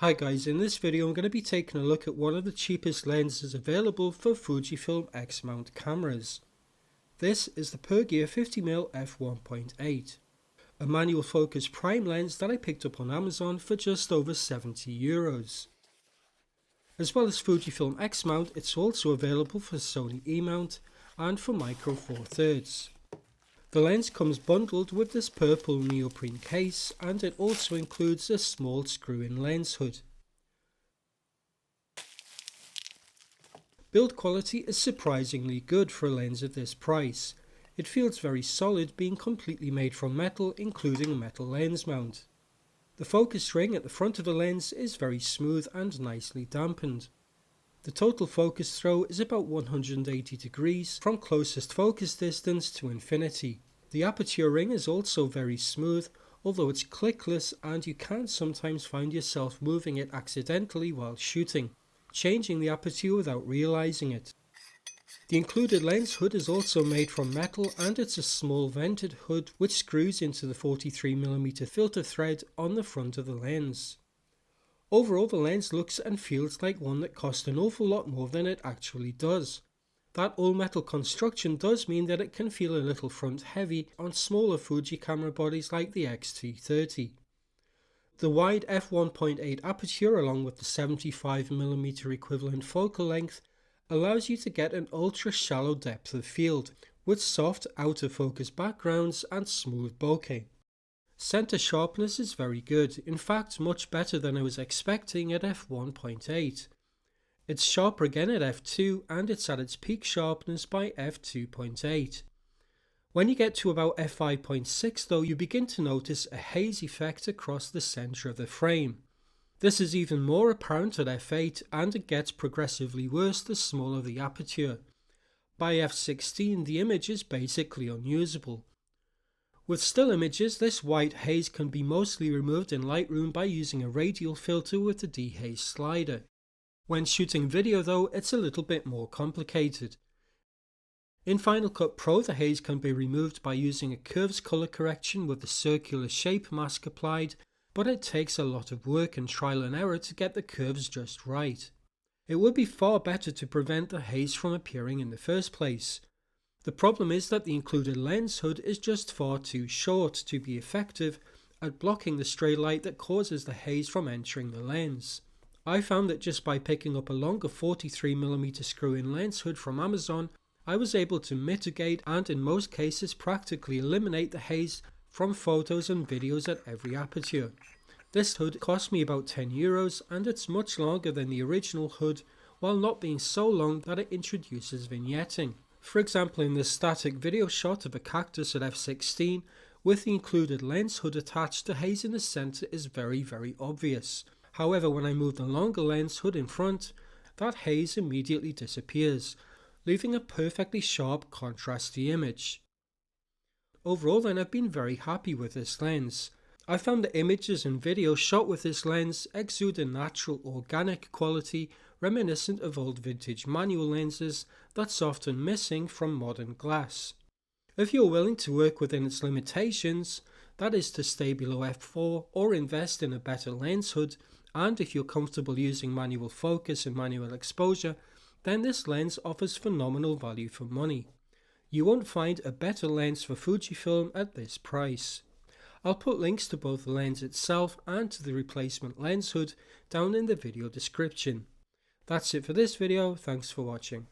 Hi guys, in this video I'm going to be taking a look at one of the cheapest lenses available for Fujifilm X-Mount cameras. This is the Pergear 50mm f1.8, a manual focus prime lens that I picked up on Amazon for just over €70. As well as Fujifilm X-Mount, it's also available for Sony E-mount and for Micro Four Thirds. The lens comes bundled with this purple neoprene case, and it also includes a small screw-in lens hood. Build quality is surprisingly good for a lens at this price. It feels very solid, being completely made from metal, including a metal lens mount. The focus ring at the front of the lens is very smooth and nicely dampened. The total focus throw is about 180 degrees from closest focus distance to infinity. The aperture ring is also very smooth, although it's clickless and you can sometimes find yourself moving it accidentally while shooting, changing the aperture without realizing it. The included lens hood is also made from metal, and it's a small vented hood which screws into the 43mm filter thread on the front of the lens. Overall, the lens looks and feels like one that cost an awful lot more than it actually does. That all-metal construction does mean that it can feel a little front heavy on smaller Fuji camera bodies like the X-T30. The wide f1.8 aperture, along with the 75mm equivalent focal length, allows you to get an ultra-shallow depth of field with soft out-of-focus backgrounds and smooth bokeh. Center sharpness is very good, in fact much better than I was expecting at f1.8. It's sharper again at f2, and it's at its peak sharpness by f2.8. When you get to about f5.6 though, you begin to notice a haze effect across the centre of the frame. This is even more apparent at f8, and it gets progressively worse the smaller the aperture. By f16 the image is basically unusable. With still images, this white haze can be mostly removed in Lightroom by using a radial filter with the dehaze slider. When shooting video though, it's a little bit more complicated. In Final Cut Pro, the haze can be removed by using a curves color correction with the circular shape mask applied, but it takes a lot of work and trial and error to get the curves just right. It would be far better to prevent the haze from appearing in the first place. The problem is that the included lens hood is just far too short to be effective at blocking the stray light that causes the haze from entering the lens. I found that just by picking up a longer 43mm screw-in lens hood from Amazon, I was able to mitigate and in most cases practically eliminate the haze from photos and videos at every aperture. This hood cost me about €10, and it's much longer than the original hood, while not being so long that it introduces vignetting. For example, in this static video shot of a cactus at f16, with the included lens hood attached, the haze in the centre is very obvious. However, when I move the longer lens hood in front, that haze immediately disappears, leaving a perfectly sharp contrasty image. Overall then, I've been very happy with this lens. I found the images and videos shot with this lens exude a natural organic quality reminiscent of old vintage manual lenses that's often missing from modern glass. If you're willing to work within its limitations, that is to stay below f4 or invest in a better lens hood, and if you're comfortable using manual focus and manual exposure, then this lens offers phenomenal value for money. You won't find a better lens for Fujifilm at this price. I'll put links to both the lens itself and to the replacement lens hood down in the video description. That's it for this video, thanks for watching.